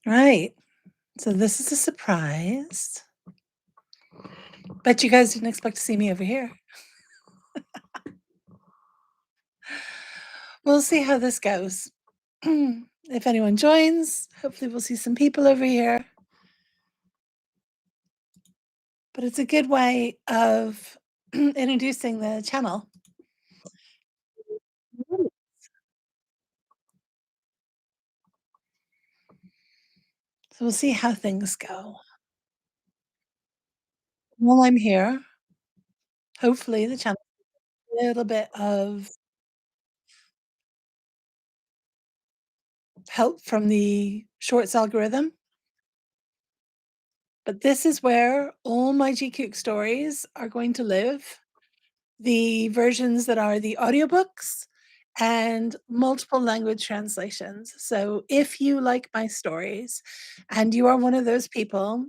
Right. So this is a surprise. Bet you guys didn't expect to see me over here. We'll see how this goes. If anyone joins, hopefully we'll see some people over here. But it's a good way of introducing the channel. Mm. So we'll see how things go. While I'm here, hopefully the channel a little bit of help from the shorts algorithm. But this is where all my Gkook stories are going to live. The versions that are the audiobooks and multiple language translations. So if you like my stories and you are one of those people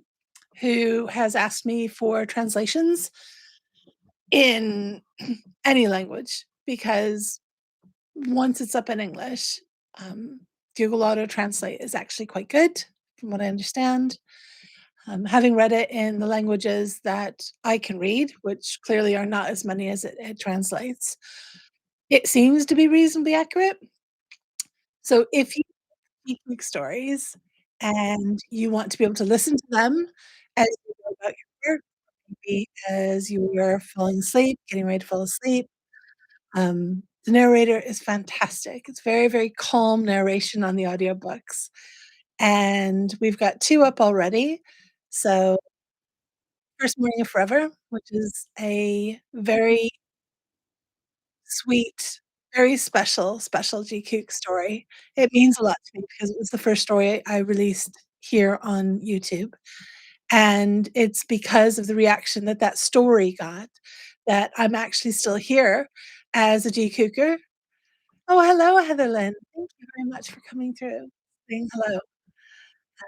who has asked me for translations in any language, because once it's up in English, um, Google Auto Translate is actually quite good, from what I understand. Having read it in the languages that I can read, which clearly are not as many as it translates, it seems to be reasonably accurate. So if you speak Greek stories and you want to be able to listen to them as you go about your work, maybe as you were falling asleep, getting ready to fall asleep, the narrator is fantastic. It's very, very calm narration on the audiobooks, and we've got 2 up already. So, First Morning of Forever, which is a very sweet, very special, special G. Kook story. It means a lot to me because it was the first story I released here on YouTube, and it's because of the reaction that that story got that I'm actually still here as a G. Kooker. Oh, hello, Heatherlyn. Thank you very much for coming through, saying hello.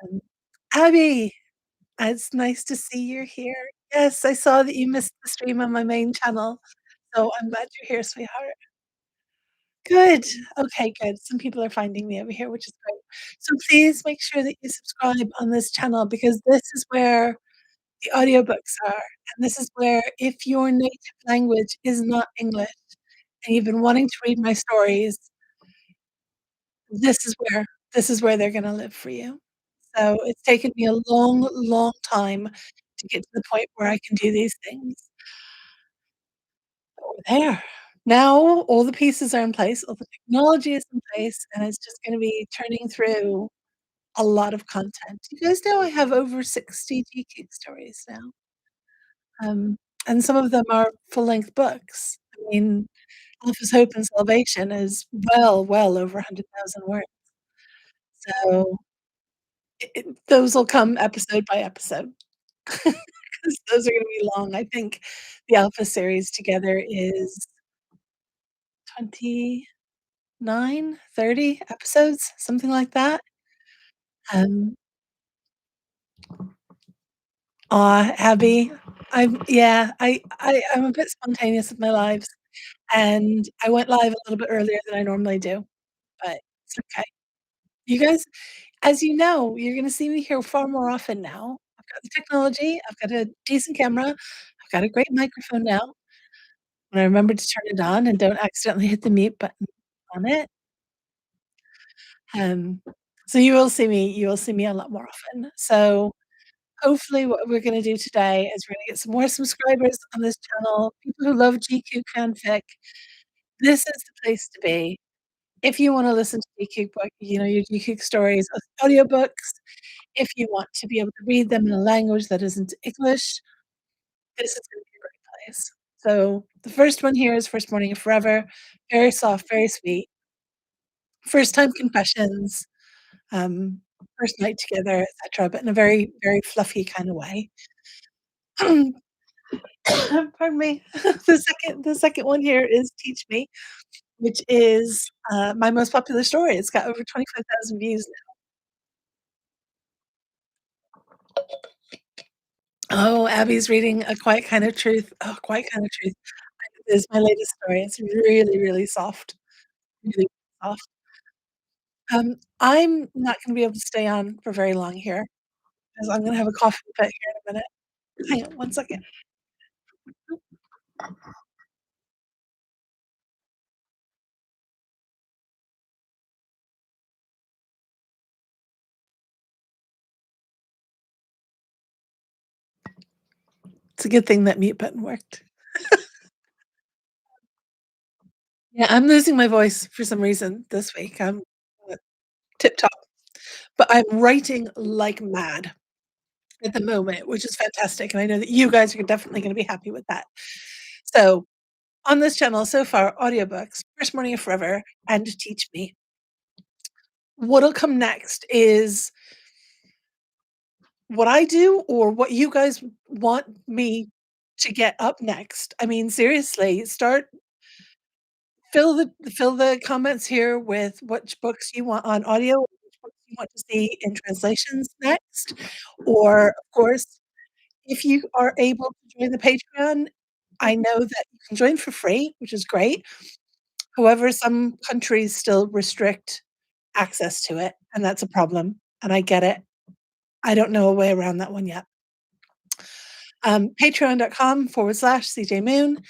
Um, Abby, it's nice to see you're here. Yes, I saw that you missed the stream on my main channel, so I'm glad you're here, sweetheart. Good. Okay, good. Some people are finding me over here, which is great. So please make sure that you subscribe on this channel because this is where the audiobooks are, and this is where if your native language is not English and you've been wanting to read my stories, this is where this is where they're gonna live for you. So it's taken me a long, long time to get to the point where I can do these things. But we're there. Now all the pieces are in place, all the technology is in place, and it's just gonna be turning through a lot of content. You guys know I have over 60 GQ stories now, um, and some of them are full-length books. I mean, Alpha's Hope and Salvation is well, well over 100,000 words. So, those'll come episode by episode, 'cause those are gonna be long. I think the Alpha series together is 29, 30 episodes, something like that. Um, aw, Abby, I'm a bit spontaneous with my lives, and I went live a little bit earlier than I normally do, but it's okay. You guys, as you know, you're gonna see me here far more often now. I've got the technology, I've got a decent camera, I've got a great microphone now. When I remember to turn it on and don't accidentally hit the mute button on it, um, so you will see me a lot more often. So, hopefully what we're gonna do today is we're gonna get some more subscribers on this channel, people who love GQ fanfic. This is the place to be. If you wanna listen to GQ book, you know, your GQ stories as audiobooks, if you want to be able to read them in a language that isn't English, this is gonna be a great place. So, the first one here is First Morning of Forever, very soft, very sweet. First time confessions, um, first night together, etcetera, but in a very, very fluffy kinda way. Pardon me. The second one here is Teach Me, which is, my most popular story. It's got over 25,000 views now. Oh, Abby's reading A Quiet Kind of Truth. Oh, Quiet Kind of Truth is my latest story. It's really, really soft, really soft. I'm not gonna be able to stay on for very long here, 'cause I'm gonna have a coffee fit here in a minute. Hang on one second. It's a good thing that mute button worked. Yeah, I'm losing my voice for some reason this week. I'm tip top, but I'm writing like mad at the moment, which is fantastic, and I know that you guys are definitely gonna be happy with that. So, on this channel so far, audiobooks, First Morning of Forever, and Teach Me. What'll come next is what I do or what you guys want me to get up next. I mean, seriously, start fill the comments here with which books you want on audio, which books you want to see in translations next, or, of course, if you are able to join the Patreon, I know that you can join for free, which is great. However, some countries still restrict access to it, and that's a problem, and I get it. I don't know a way around that one yet. Patreon.com/CJ Moon,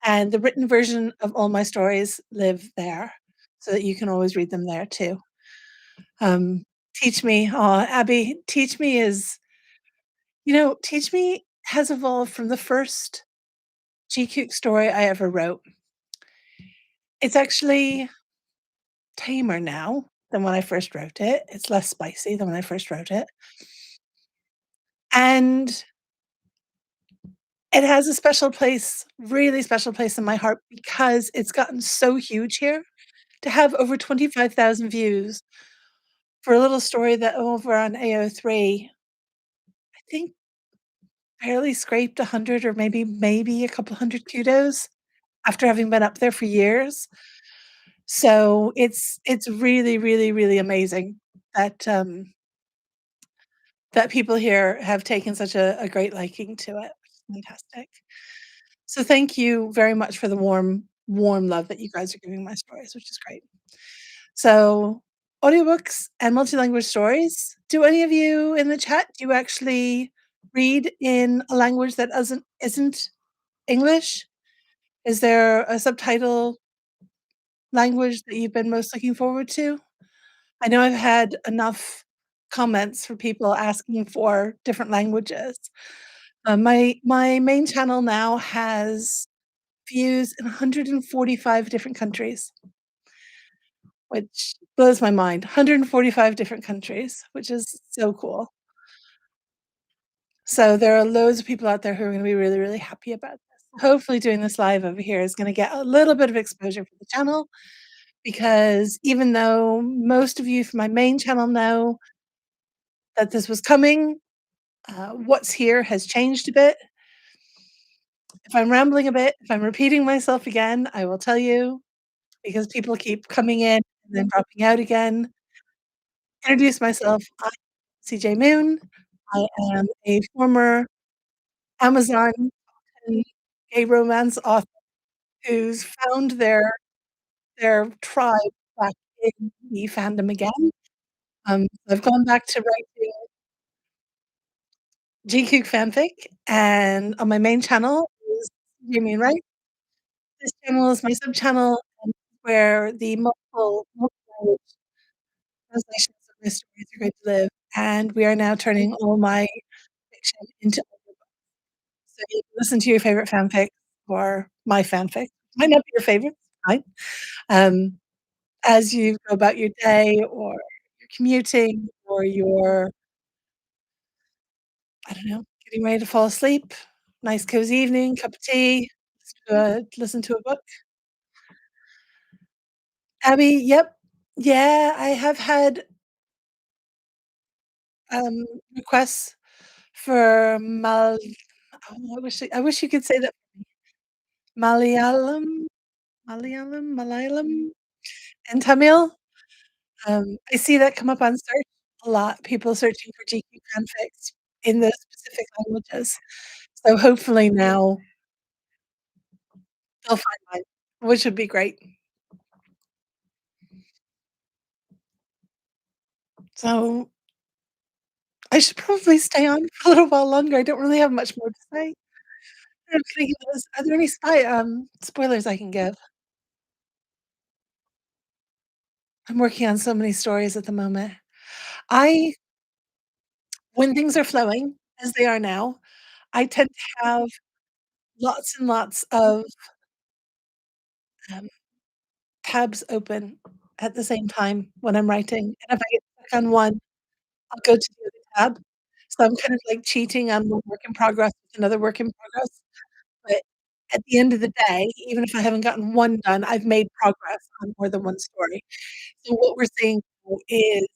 and the written version of all my stories live there, so that you can always read them there too. Um, Teach Me, aw, Abby, Teach Me is Teach Me has evolved from the first Jikook story I ever wrote. It's actually tamer now than when I first wrote it. It's less spicy than when I first wrote it. And it has a special place, really special place in my heart because it's gotten so huge here. To have over 25,000 views for a little story that over on AO3, I think barely scraped 100 or maybe a couple hundred kudos after having been up there for years. So it's really, really, really amazing that, that people here have taken such a great liking to it. Fantastic. So thank you very much for the warm, warm love that you guys are giving my stories, which is great. So, audiobooks and multilanguage stories. Do any of you in the chat, do you actually read in a language that isn't English? Is there a subtitle language that you've been most looking forward to? I know I've had enough comments for people asking for different languages. My main channel now has views in 145 different countries, which blows my mind. 145 different countries, which is so cool. So there are loads of people out there who are gonna be really, really happy about this. Hopefully doing this live over here is gonna get a little bit of exposure for the channel, because even though most of you from my main channel know that this was coming, what's here has changed a bit. If I'm rambling a bit, if I'm repeating myself again, I will tell you, because people keep coming in and then dropping out again. Introduce myself, I'm CJ Moon. I am a former Amazon and gay romance author who's found their tribe back in the fandom again. I've gone back to writing GQ fanfic, and on my main channel is CJ Moon, right? This channel is my sub-channel, and where the multiple translations of my stories are going to live, and we are now turning all my fiction into audiobooks. So you can listen to your favorite fanfic or my fanfic. Might not be your favorite, fine. Um, as you go about your day or you're commuting or you're, I don't know, getting ready to fall asleep, nice cozy evening, cup of tea, listen to a book. Abby, yep. Yeah, I have had, um, requests for I wish you could say that. Malayalam, Malayalam, and Tamil. I see that come up on search a lot, people searching for GQ fanfics in those specific languages. So hopefully now they'll find mine, which would be great. So I should probably stay on for a little while longer. I don't really have much more to say. I'm thinking, are there any spoilers I can give? I'm working on so many stories at the moment. I When things are flowing, as they are now, I tend to have lots and lots of, um, tabs open at the same time when I'm writing, and if I get stuck on one, I'll go to the other tab. So I'm kind of like cheating on one work in progress with another work in progress, but at the end of the day, even if I haven't gotten one done, I've made progress on more than one story. So what we're seeing now is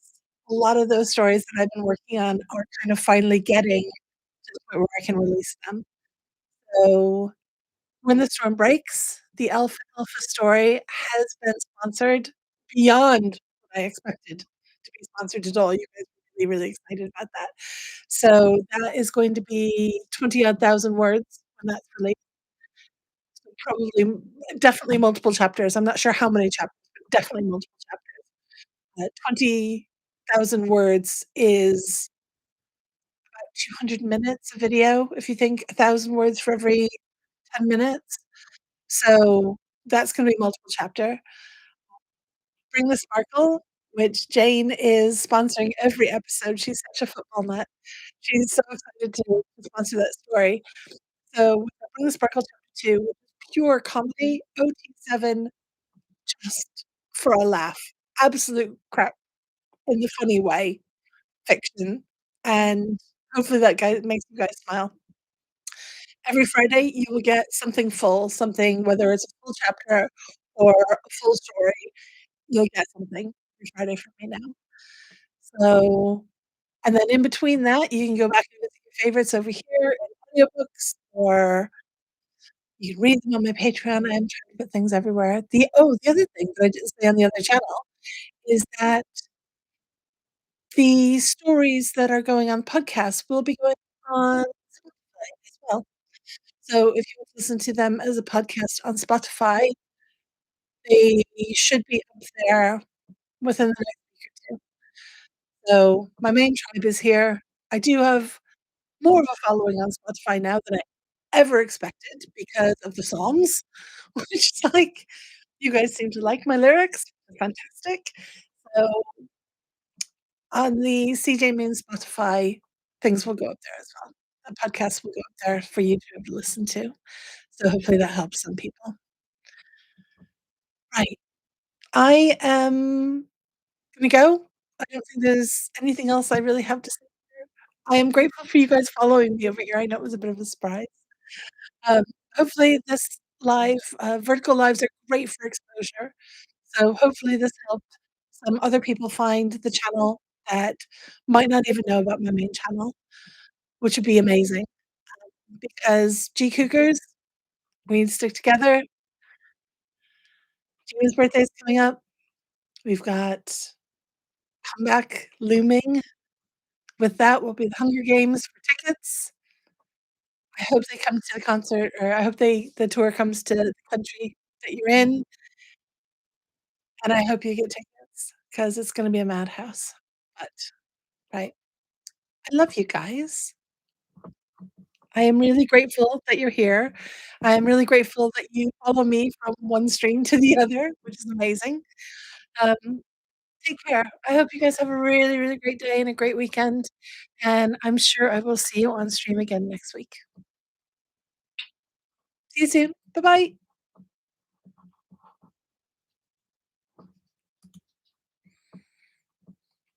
a lot of those stories that I've been working on are kind of finally getting to the point where I can release them. So, When the Storm Breaks, the Alpha story has been sponsored beyond what I expected to be sponsored at all. You guys were really, really excited about that. So that is going to be 20 odd thousand words when that's released. So probably definitely multiple chapters. I'm not sure how many chapters, but definitely multiple chapters. 20,000 words is 200 minutes of video, if you think 1,000 words for every 10 minutes. So that's gonna be multiple chapter. Bring the Sparkle, which Jane is sponsoring every episode. She's such a football nut. She's so excited to sponsor that story. So we've got Bring the Sparkle chapter 2, which is pure comedy, OT7, just for a laugh. Absolute crap in the funny way, fiction, and hopefully that guy makes you guys smile. Every Friday, you will get something full, something whether it's a full chapter or a full story, you'll get something every Friday from me now. So and then in between that, you can go back and visit your favorites over here in audiobooks, or you can read them on my Patreon. I'm trying to put things everywhere. The other thing that I didn't say on the other channel is that the stories that are going on podcasts will be going on Spotify as well. So if you want to listen to them as a podcast on Spotify, they should be up there within the next week or 2. So my main tribe is here. I do have more of a following on Spotify now than I ever expected because of the songs, which is like, you guys seem to like my lyrics. Fantastic. So on the CJ Moon Spotify, things will go up there as well. The podcast will go up there for you to be able to listen to. So hopefully that helps some people. Right. I am gonna go. I don't think there's anything else I really have to say here. I am grateful for you guys following me over here. I know it was a bit of a surprise. Um, Hopefully this vertical lives are great for exposure. So hopefully this helped some other people find the channel that might not even know about my main channel, which would be amazing because G-Cookers, we need to stick together. Gina's birthday is coming up. We've got comeback looming. With that will be the Hunger Games for tickets. I hope they come to the concert, or I hope the tour comes to the country that you're in, and I hope you get tickets because it's gonna be a madhouse. But right. I love you guys. I am really grateful that you're here. I am really grateful that you follow me from one stream to the other, which is amazing. Um, Take care. I hope you guys have a really, really great day and a great weekend, and I'm sure I will see you on stream again next week. See you soon. Bye-bye.